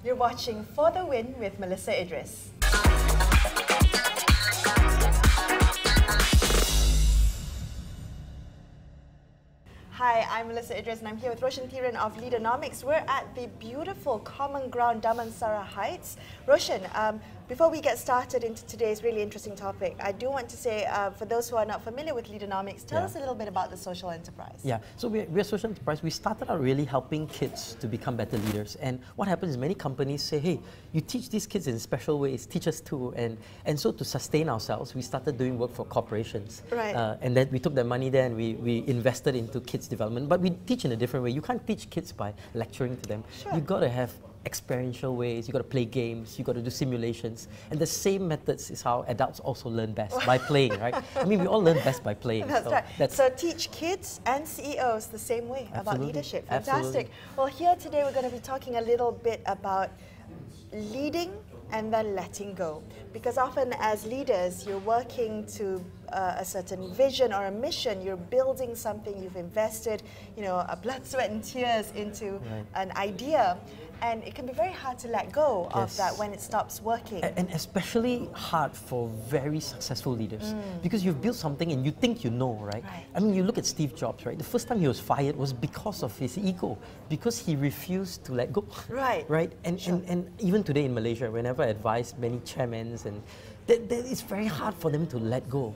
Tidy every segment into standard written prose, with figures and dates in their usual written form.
You're watching For the Win with Melissa Idris. Hi, I'm Melissa Idris and I'm here with Roshan Thiran of Leadernomics. We're at the beautiful Common Ground Damansara Heights. Roshan, before we get started into today's really interesting topic, I do want to say, for those who are not familiar with Leadernomics, tell us a little bit about the social enterprise. Yeah, so we're a social enterprise. We started out really helping kids to become better leaders. And what happens is many companies say, hey, you teach these kids in special ways, teach us too. And so to sustain ourselves, we started doing work for corporations. Right. And then we took that money there and we invested into kids' development. But we teach in a different way. You can't teach kids by lecturing to them. Sure. You've got to have experiential ways, you've got to play games, you've got to do simulations. And the same methods is how adults also learn best, by playing, right? I mean, we all learn best by playing. That's so right. So teach kids and CEOs the same way about leadership. Fantastic. Absolutely. Well, here today we're going to be talking a little bit about leading and then letting go. Because often as leaders, you're working to a certain vision or a mission, you're building something, you've invested, a blood, sweat and tears into an idea. And it can be very hard to let go of that when it stops working. And especially hard for very successful leaders. Because you've built something and you think you know, right? I mean, you look at Steve Jobs, right? The first time he was fired was because of his ego, because he refused to let go. Right. Right? And even today in Malaysia, whenever I advise many chairmen, and it's very hard for them to let go.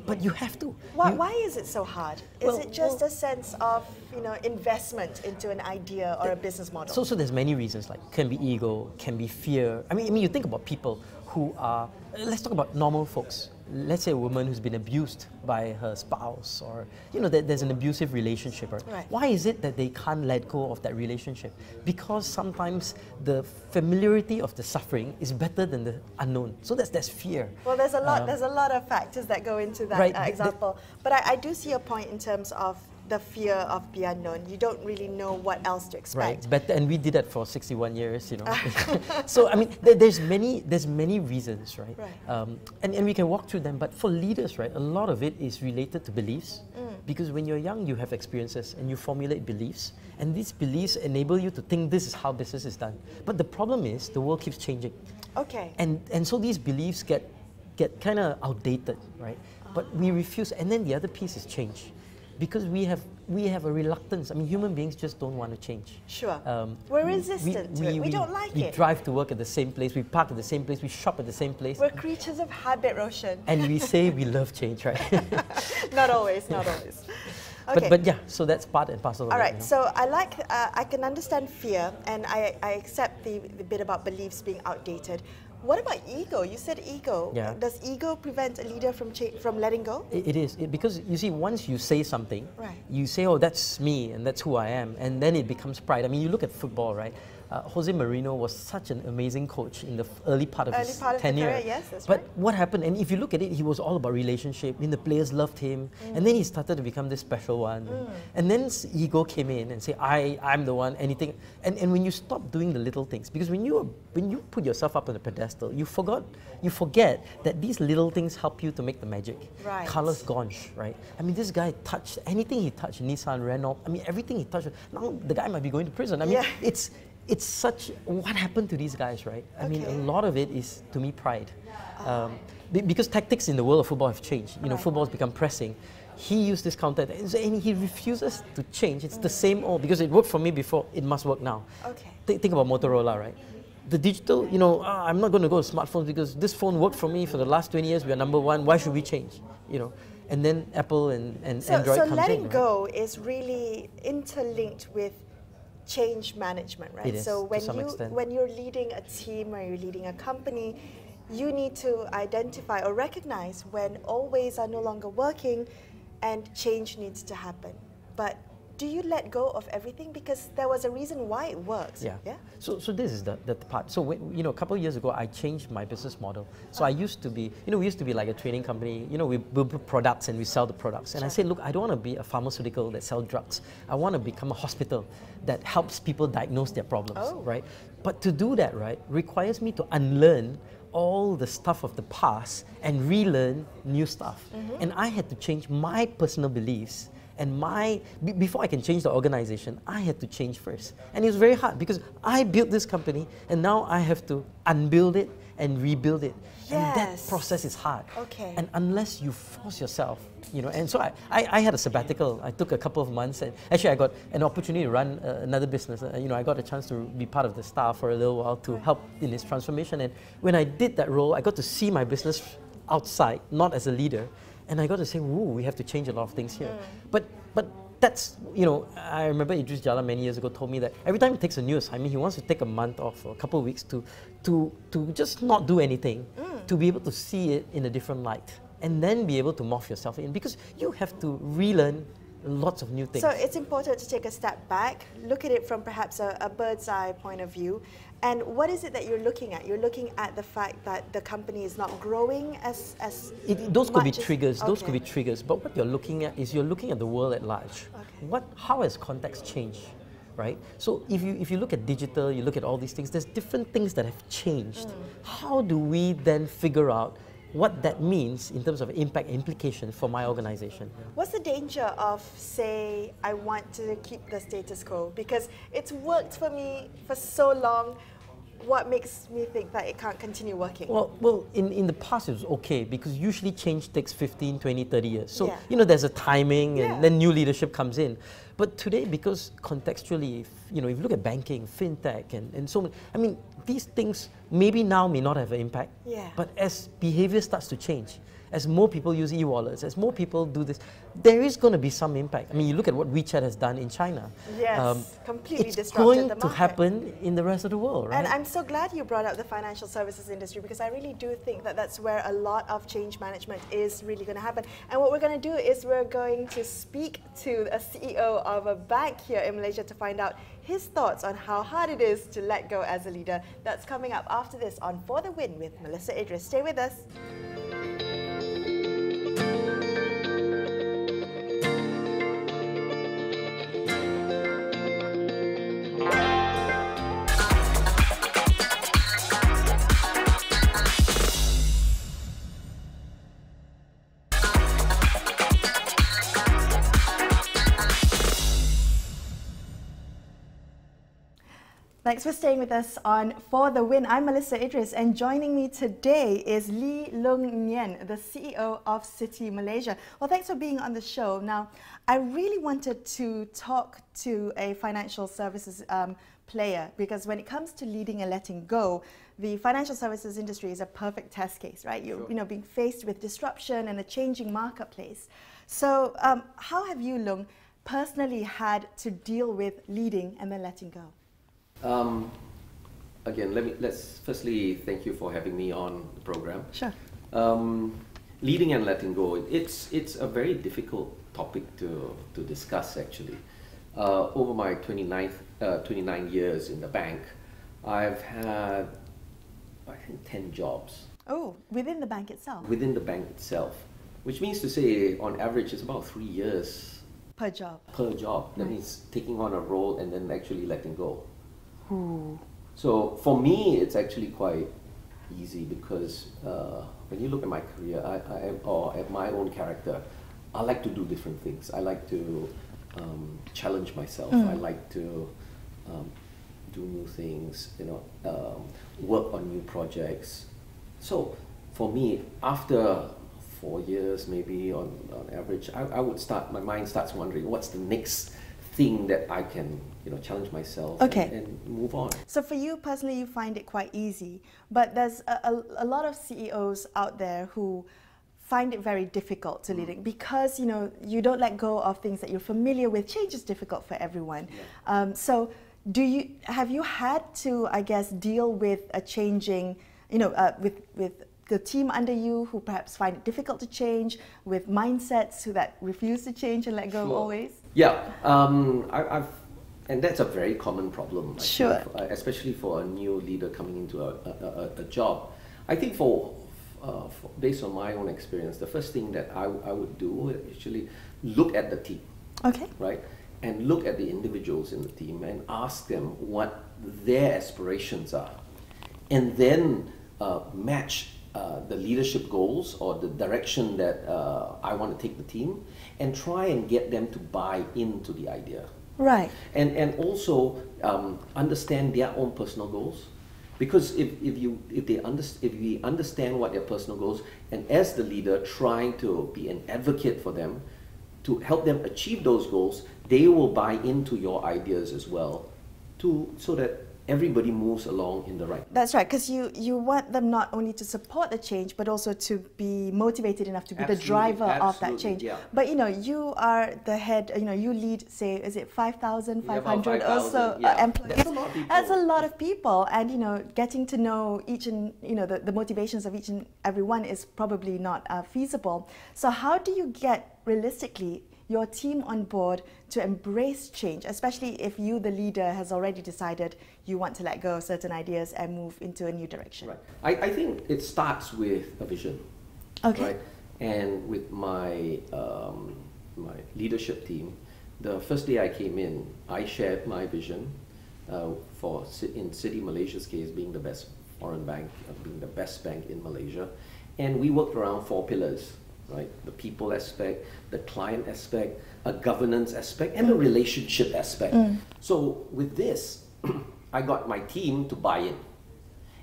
But you have to. Why is it so hard? Is it just a sense of investment into an idea or a business model? So there's many reasons, like can be ego, can be fear. I mean you think about people who are, let's talk about normal folks. Let's say a woman who's been abused by her spouse, or there's an abusive relationship. Right? Why is it that they can't let go of that relationship? Because sometimes the familiarity of the suffering is better than the unknown. So there's fear. Well, there's a lot of factors that go into that example. But I do see a point in terms of the fear of the unknown. You don't really know what else to expect. Right, and we did that for 61 years, So I mean, there's many reasons, right? And we can walk through them. But for leaders, right, a lot of it is related to beliefs. Because when you're young, you have experiences and you formulate beliefs. And these beliefs enable you to think this is how business is done. But the problem is the world keeps changing. Okay. And so these beliefs get kind of outdated, right? But we refuse. And then the other piece is change. Because we have a reluctance. I mean, human beings just don't want to change. Sure. We're resistant to it. We don't like it. We drive to work at the same place, we park at the same place, we shop at the same place. We're creatures of habit, Roshan. And we say we love change, right? Not always, not always. Okay. But yeah, so that's part and parcel of it. All right, so I can understand fear, and I accept the bit about beliefs being outdated. What about ego? You said ego. Yeah. Does ego prevent a leader from letting go? It is. Because you see, once you say something, you say, oh, that's me and that's who I am, and then it becomes pride. I mean, you look at football, right? Jose Mourinho was such an amazing coach in the early part of his tenure. Career, yes, that's but what happened, and if you look at it, he was all about relationship. I mean, the players loved him, and then he started to become this special one. And then ego came in and say, I'm the one, anything. And when you stop doing the little things, because when you put yourself up on a pedestal, you forget that these little things help you to make the magic. Right. Carlos Ghosn, right? I mean, this guy touched anything he touched, Nissan, Renault. I mean, everything he touched. Now the guy might be going to prison. I mean, it's such, what happened to these guys, right? I mean, a lot of it is, to me, pride. Because tactics in the world of football have changed. Football has become pressing. He used this counter, and he refuses to change. It's the same old, because it worked for me before, it must work now. Okay. Think about Motorola, right? The digital, I'm not going to go to smartphones because this phone worked for me for the last 20 years. We are number one. Why should we change? And then Apple and Android comes in. So letting go is really interlinked with change management, right? It is, so when when you're leading a team or you're leading a company, you need to identify or recognize when all ways are no longer working and change needs to happen. But do you let go of everything? Because there was a reason why it works. Yeah. So this is the part. So a couple of years ago, I changed my business model. So I used to be, we used to be like a training company. We build products and we sell the products. And I said, look, I don't want to be a pharmaceutical that sells drugs. I want to become a hospital that helps people diagnose their problems, right? But to do that, right, requires me to unlearn all the stuff of the past and relearn new stuff. And I had to change my personal beliefs And before I can change the organization, I had to change first. And it was very hard because I built this company and now I have to unbuild it and rebuild it. Yes. And that process is hard. Okay. And unless you force yourself, and so I had a sabbatical. I took a couple of months, and actually I got an opportunity to run another business. I got a chance to be part of the staff for a little while to help in its transformation. And when I did that role, I got to see my business outside, not as a leader. And I got to say, ooh, we have to change a lot of things here. But that's, I remember Idris Jala many years ago told me that every time he takes a new assignment, he wants to take a month off or a couple of weeks to just not do anything, to be able to see it in a different light, and then be able to morph yourself in, because you have to relearn lots of new things. So it's important to take a step back, look at it from perhaps a bird's eye point of view. And what is it that you're looking at? You're looking at the fact that the company is not growing as those could be triggers. Okay. Those could be triggers. But what you're looking at is you're looking at the world at large. Okay. How has context changed, right? So if you look at digital, you look at all these things. There's different things that have changed. How do we then figure out what that means in terms of impact implication for my organization? What's the danger of, say, I want to keep the status quo because it's worked for me for so long? What makes me think that it can't continue working? Well, in the past it was okay because usually change takes 15, 20, 30 years. So, there's a timing and then new leadership comes in. But today, because contextually, if you look at banking, fintech, and so many, these things maybe now may not have an impact, but as behavior starts to change, as more people use e-wallets, as more people do this, there is going to be some impact. You look at what WeChat has done in China. Yes, completely it's disrupted the market. It's going to happen in the rest of the world, right? And I'm so glad you brought up the financial services industry because I really do think that that's where a lot of change management is really going to happen. And what we're going to do is we're going to speak to a CEO of a bank here in Malaysia to find out his thoughts on how hard it is to let go as a leader. That's coming up after this on For the Win with Melissa Idris. Stay with us. Thanks for staying with us on For the Win. I'm Melissa Idris, and joining me today is Lee Loong Nien, the CEO of Citi Malaysia. Well, thanks for being on the show. Now, I really wanted to talk to a financial services player because when it comes to leading and letting go, the financial services industry is a perfect test case, right? You're being faced with disruption and a changing marketplace. So, how have you, Loong, personally had to deal with leading and then letting go? Again, let's firstly thank you for having me on the program. Sure. Leading and letting go, it's a very difficult topic to discuss actually. Over my 29 years in the bank, I've had, I think, 10 jobs. Oh, within the bank itself? Within the bank itself, which means to say on average it's about 3 years per job. Per job. That means taking on a role and then actually letting go. Ooh. So for me, it's actually quite easy because when you look at my career, or at my own character, I like to do different things. I like to challenge myself. I like to do new things. Work on new projects. So for me, after 4 years, maybe on average, I would start. My mind starts wondering, what's the next thing that I can challenge myself and move on. So for you personally, you find it quite easy, but there's a lot of CEOs out there who find it very difficult to leading because you don't let go of things that you're familiar with. Change is difficult for everyone. So have you had to, I guess, deal with a changing, with the team under you who perhaps find it difficult to change, with mindsets that refuse to change and let go always? Yeah, and that's a very common problem, I think, especially for a new leader coming into a job. I think based on my own experience, the first thing that I would do is actually look at the team, right? And look at the individuals in the team and ask them what their aspirations are. And then match the leadership goals or the direction that I want to take the team, and try and get them to buy into the idea. Right. And also understand their own personal goals. Because if we understand what their personal goals, and as the leader trying to be an advocate for them, to help them achieve those goals, they will buy into your ideas as well, so that everybody moves along in the right way. That's right, because you want them not only to support the change, but also to be motivated enough to be the driver of that change. Yeah. But you are the head, you lead, say, is it 5,500 or so employees? That's a lot of people. That's a lot of people, and getting to know each and, the motivations of each and every one is probably not feasible. So how do you get, realistically, your team on board to embrace change, especially if you, the leader, has already decided you want to let go of certain ideas and move into a new direction? Right. I think it starts with a vision. Okay. Right? And with my my leadership team, the first day I came in, I shared my vision for, in Citi Malaysia's case, being the best foreign bank, being the best bank in Malaysia. And we worked around 4 pillars. Right? The people aspect, the client aspect, a governance aspect, and the relationship aspect. So with this, I got my team to buy in.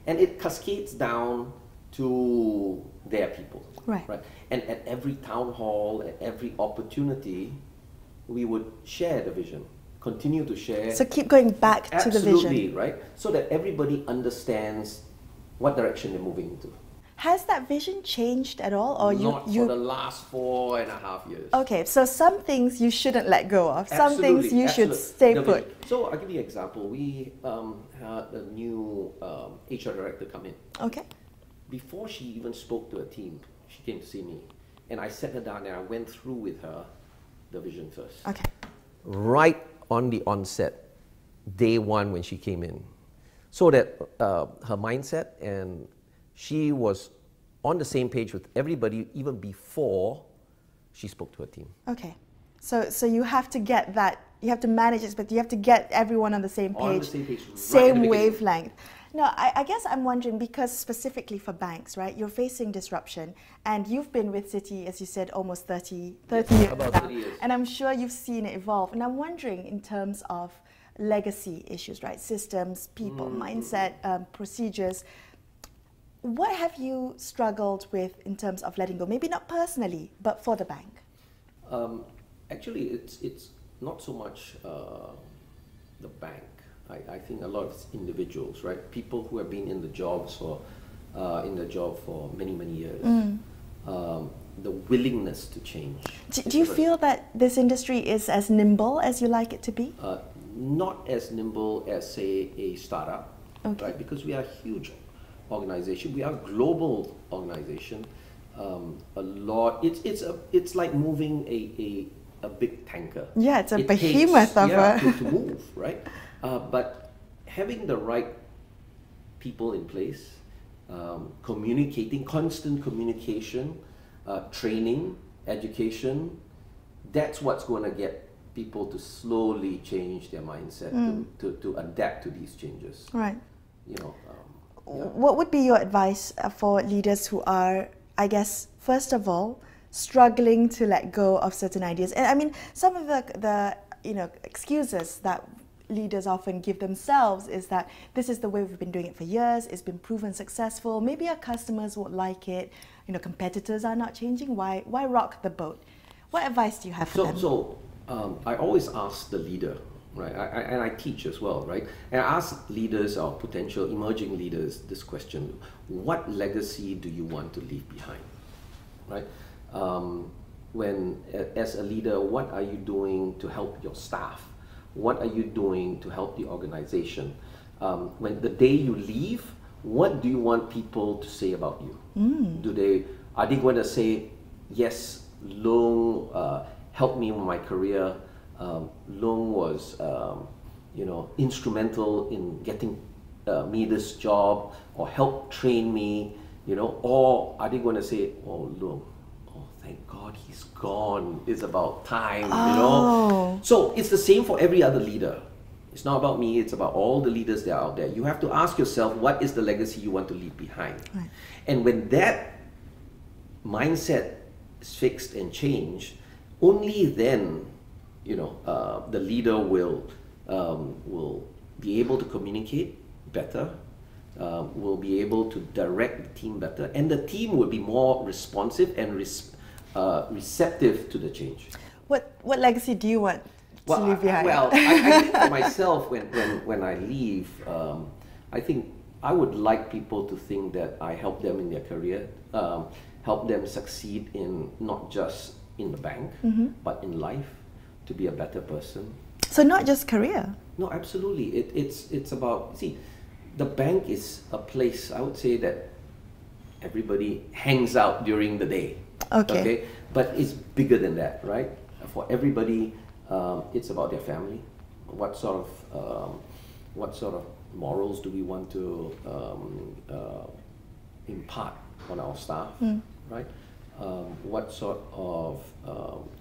And it cascades down to their people. Right. And at every town hall, at every opportunity, we would share the vision, continue to share. So keep going back to the vision. Absolutely, right? So that everybody understands what direction they're moving into. Has that vision changed at all, or Not for the last 4.5 years. Okay, so some things you shouldn't let go of. Some things you should stay put. So I'll give you an example. We had a new HR director come in. Okay. Before she even spoke to a team, she came to see me, and I sat her down and I went through with her the vision first. Okay. Right on the onset, day one when she came in, so that her mindset and she was on the same page with everybody even before she spoke to her team. Okay. So you have to get that, you have to manage it, but you have to get everyone on the same page. On the same page, same wavelength. No, I guess I'm wondering, because specifically for banks, right, you're facing disruption, and you've been with Citi, as you said, almost 30 years about now, 30 years. and I'm sure you've seen it evolve. And I'm wondering, in terms of legacy issues, right, systems, people, mindset, procedures, what have you struggled with in terms of letting go? Maybe not personally, but for the bank. Actually, it's not so much the bank. I think a lot of it's individuals, right? People who have been in the job for many years. The willingness to change. Do you feel that this industry is as nimble as you like it to be? Not as nimble as, say, a startup, Okay. right? Because we are a huge organization. We are a global organization. It's like moving a big tanker. Yeah, it's a behemoth of a... to move, right? But having the right people in place, communicating, constant communication, training, education, that's what's going to get people to slowly change their mindset, to adapt to these changes. Right. Yeah. What would be your advice for leaders who are, I guess, first of all, struggling to let go of certain ideas? And I mean, some of the excuses that leaders often give themselves is that this is the way we've been doing it for years, it's been proven successful, maybe our customers won't like it, competitors are not changing, why rock the boat? What advice do you have for them? So I always ask the leader, right, and I teach as well, right, and I ask leaders or potential emerging leaders this question: what legacy do you want to leave behind, right? As a leader, what are you doing to help your staff? What are you doing to help the organization? When the day you leave, what do you want people to say about you? Are they going to say, yes, Loong helped me in my career, Loong was instrumental in getting me this job, or helped train me, or are they going to say, oh, Loong, thank God he's gone, it's about time, So it's the same for every other leader. It's not about me, it's about all the leaders that are out there. You have to ask yourself, what is the legacy you want to leave behind? Right. And when that mindset is fixed and changed, only then, the leader will be able to communicate better, will be able to direct the team better, and the team will be more responsive and receptive to the change. What legacy do you want to leave behind? I think for myself, when I leave, I think I would like people to think that I help them in their career, help them succeed in not just in the bank, but in life, to be a better person. So not just career? No, absolutely. It's about, see, the bank is a place, I would say, that everybody hangs out during the day. Okay? But it's bigger than that, right? For everybody, it's about their family. What sort of morals do we want to impart on our staff, right? What sort of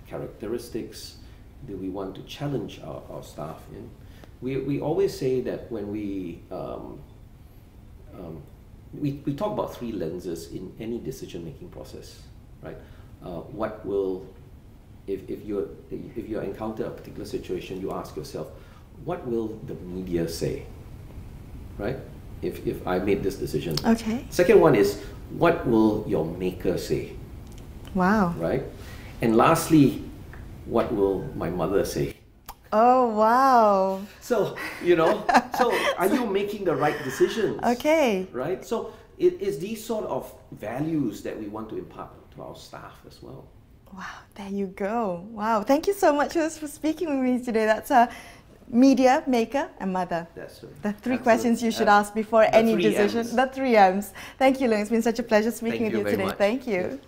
characteristics do we want to challenge our staff in? We always say that when we talk about 3 lenses in any decision-making process, right? What will, if you encounter a particular situation, you ask yourself, what will the media say, right? If I made this decision. Okay. Second one is, what will your maker say? Wow. Right? And lastly, what will my mother say? Oh, wow. So, so are you making the right decisions? Okay. Right? So it is these sort of values that we want to impart to our staff as well. Wow, there you go. Wow, thank you so much for speaking with me today. That's a media, maker, and mother. That's right. The 3 questions you should ask before any decision. M's. The 3 M's. Thank you, Leung. It's been such a pleasure speaking with you today. Much. Thank you.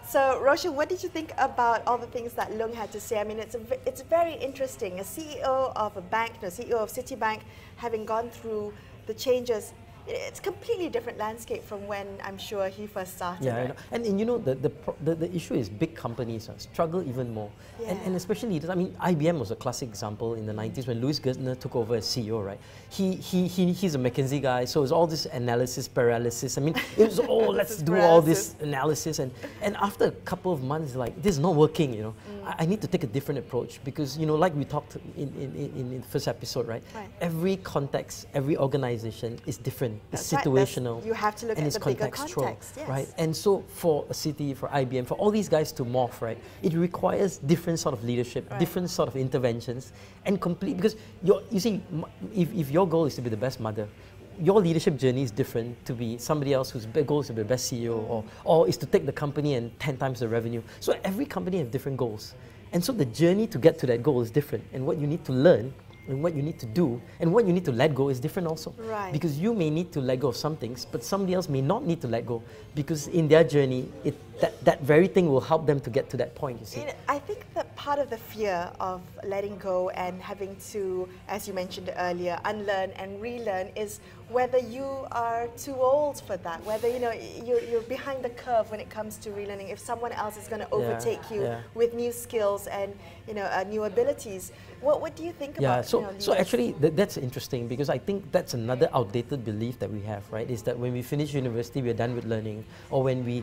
So, Roshan, what did you think about all the things that Leung had to say? I mean, it's very interesting. A CEO of a bank, CEO of Citibank, having gone through the changes, it's a completely different landscape from when I'm sure he first started. Yeah, right? and the issue is big companies struggle even more, Yeah. and especially leaders. I mean, IBM was a classic example in the 90s when Louis Gerstner took over as CEO, right? He's a McKinsey guy, so it's all this analysis paralysis. I mean, it was let's do all this analysis, and after a couple of months, like, this is not working. I need to take a different approach because like we talked in the first episode, right? Every context, every organization is different. It's situational. You have to look and at it's the bigger contextual, context, yes. right? And so for a Citi, for IBM, for all these guys to morph, right, it requires different sort of leadership, different sort of interventions, and because you see, if your goal is to be the best mother, your leadership journey is different to be somebody else whose goal is to be the best CEO, or is to take the company and 10 times the revenue. So every company has different goals. And so the journey to get to that goal is different. And what you need to learn and what you need to do and what you need to let go is different also. Right. Because you may need to let go of some things, but somebody else may not need to let go because in their journey, that very thing will help them to get to that point, you see. I think that part of the fear of letting go and having to, as you mentioned earlier, unlearn and relearn is whether you are too old for that, whether you're behind the curve when it comes to relearning, if someone else is going to overtake you with new skills and new abilities. What do you think about so actually that's interesting because I think that's another outdated belief that we have, right? Is that when we finish university, we're done with learning, or when we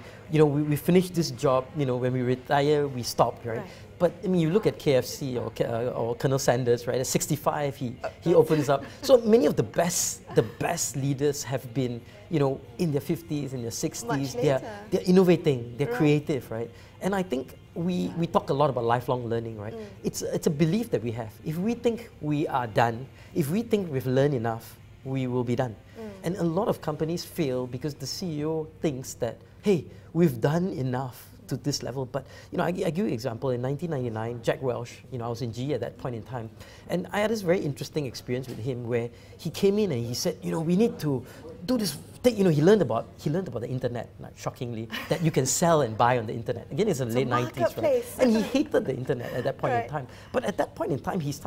finish this job, when we retire, we stop, right? But I mean, you look at KFC or Colonel Sanders, right? At 65, he opens up. So many of the best leaders have been, in their 50s, in their 60s. They're innovating, they're creative, right? And I think we talk a lot about lifelong learning, right? It's a belief that we have. If we think we are done, if we think we've learned enough, we will be done. And a lot of companies fail because the CEO thinks that, hey, we've done enough to this level. But I give you an example. In 1999, Jack Welch, I was in GE at that point in time, and I had this very interesting experience with him where he came in and he said, we need to do this thing. You know, he learned about the internet, like, shockingly, that you can sell and buy on the internet. Again, it's in the late 90s, right? And he hated the internet at that point in time. But at that point in time, his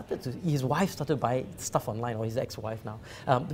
wife started to buy stuff online, or his ex-wife now.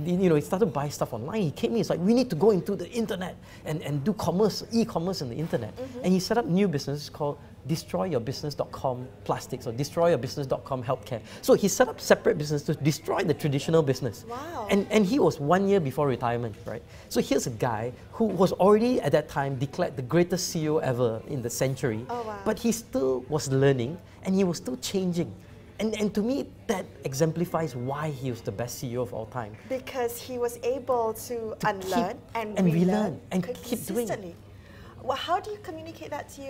You know, he started to buy stuff online. He came in, he's like, we need to go into the internet and do commerce, e-commerce in the internet. And he set up new businesses called destroyyourbusiness.com plastics or destroyyourbusiness.com healthcare. So he set up separate business to destroy the traditional business. Wow. And he was 1 year before retirement, right? So here's a guy who was already at that time declared the greatest CEO ever in the century. Oh, wow. But he still was learning and he was still changing. And to me, that exemplifies why he was the best CEO of all time. Because he was able to unlearn and relearn and keep doing it. Well, how do you communicate that to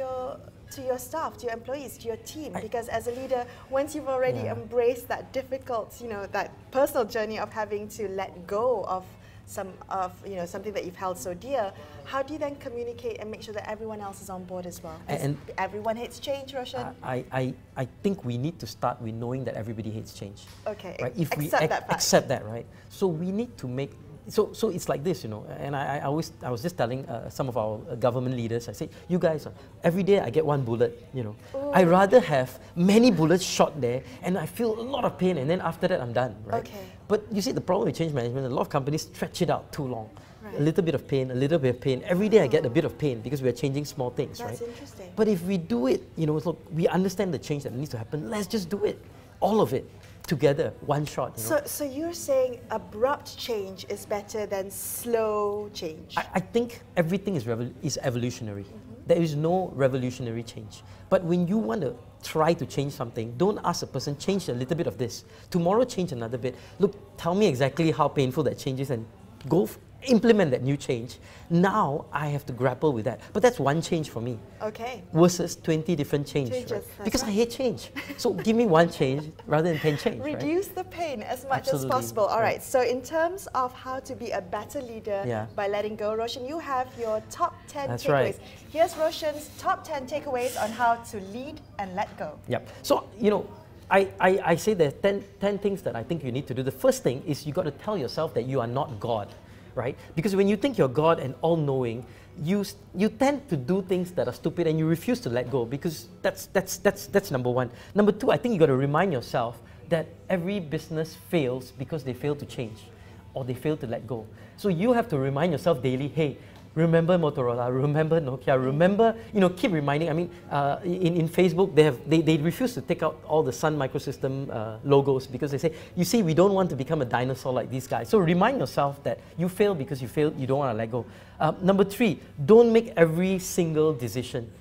your staff, to your employees, to your team? Because as a leader, once you've already embraced that difficult, you know, that personal journey of having to let go of something that you've held so dear, how do you then communicate and make sure that everyone else is on board as well? And everyone hates change, Roshan? I think we need to start with knowing that everybody hates change. Okay, right? If accept that, right? So we need to make. So it's like this, you know, and I was just telling some of our government leaders, I say, you guys, every day I get one bullet, you know. Ooh. I rather have many bullets shot there and I feel a lot of pain and then after that I'm done, right? Okay. But you see, the problem with change management, a lot of companies stretch it out too long. Right. A little bit of pain, a little bit of pain. Every day I get a bit of pain because we are changing small things, right? That's interesting. But if we do it, you know, look, we understand the change that needs to happen, let's just do it, all of it. Together, one shot. You know? So you're saying abrupt change is better than slow change? I think everything is evolutionary. There is no revolutionary change. But when you want to try to change something, don't ask a person, change a little bit of this. Tomorrow, change another bit. Look, tell me exactly how painful that change is and go implement that new change. Now I have to grapple with that. But that's one change for me. Okay. Versus 20 different changes. Right? Because I hate change. So give me one change rather than 10 change. Reduce the pain as much as possible. All right. So in terms of how to be a better leader by letting go, Roshan, you have your top 10 takeaways. Right. Here's Roshan's top 10 takeaways on how to lead and let go. Yep. So, you know, I say there's 10 things that I think you need to do. The first thing is you got to tell yourself that you are not God. Right? Because when you think you're God and all-knowing, you tend to do things that are stupid and you refuse to let go because that's number one. Number two, I think you got to remind yourself that every business fails because they fail to change or they fail to let go. So you have to remind yourself daily, hey, remember Motorola, remember Nokia, remember, you know, keep reminding. I mean, in Facebook, they refuse to take out all the Sun Microsystem logos because they say, you see, we don't want to become a dinosaur like these guys. So remind yourself that you fail because you failed, you don't want to let go. Number three, don't make every single decision.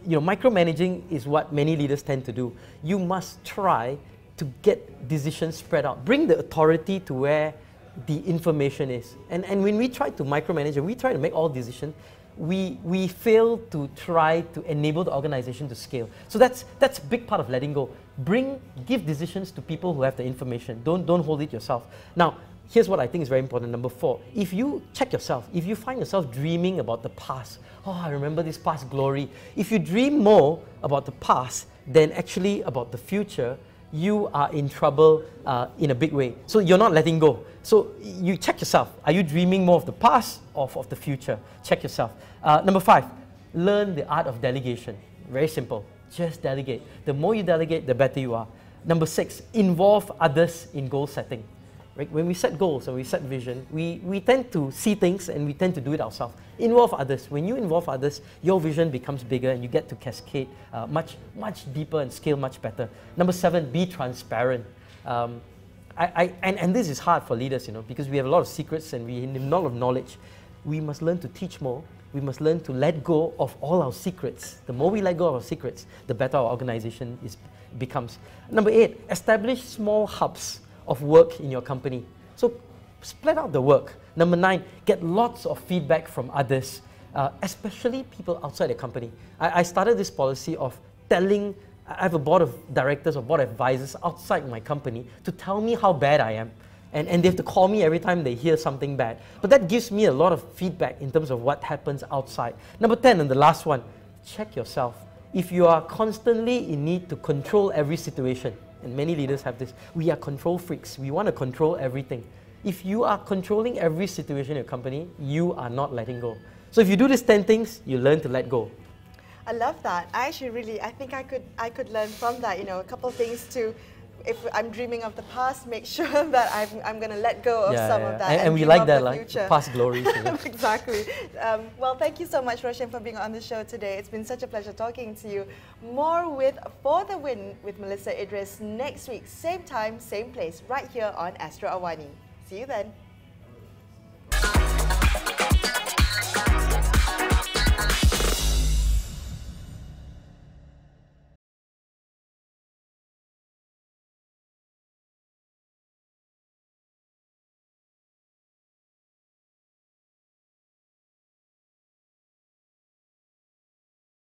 Micromanaging is what many leaders tend to do. You must try to get decisions spread out. Bring the authority to where the information is. And when we try to micromanage and we try to make all decisions, we fail to try to enable the organization to scale. So that's a big part of letting go. Give decisions to people who have the information. Don't hold it yourself. Now, here's what I think is very important. Number 4, if you check yourself, if you find yourself dreaming about the past, oh, I remember this past glory. If you dream more about the past than actually about the future, you are in trouble in a big way. So you're not letting go. So you check yourself. Are you dreaming more of the past or of the future? Check yourself. Number 5, learn the art of delegation. Very simple. Just delegate. The more you delegate, the better you are. Number 6, involve others in goal setting. Right? When we set goals and we set vision, we tend to see things and we tend to do it ourselves. Involve others. When you involve others, your vision becomes bigger and you get to cascade much deeper and scale much better. Number 7, be transparent. And this is hard for leaders, you know, because we have a lot of secrets and we have a lot of knowledge. We must learn to teach more. We must learn to let go of all our secrets. The more we let go of our secrets, the better our organization becomes. Number 8, establish small hubs of work in your company. So split out the work. Number 9, get lots of feedback from others, especially people outside the company. I started this policy of telling, I have a board of directors or board advisors outside my company to tell me how bad I am. And they have to call me every time they hear something bad. But that gives me a lot of feedback in terms of what happens outside. Number 10, and the last one, check yourself. If you are constantly in need to control every situation, and many leaders have this, we are control freaks. We want to control everything. if you are controlling every situation in your company, you are not letting go. So if you do these 10 things, you learn to let go. I love that. I actually really, I think I could learn from that, you know, a couple of things to, if I'm dreaming of the past, make sure that I'm going to let go of some of that. And we dream like of that, the like future. past glories. You know? Exactly. Well, thank you so much, Roshan, for being on the show today. It's been such a pleasure talking to you. More with For the Win with Melissa Idris next week, same time, same place, right here on Astro Awani. See you then.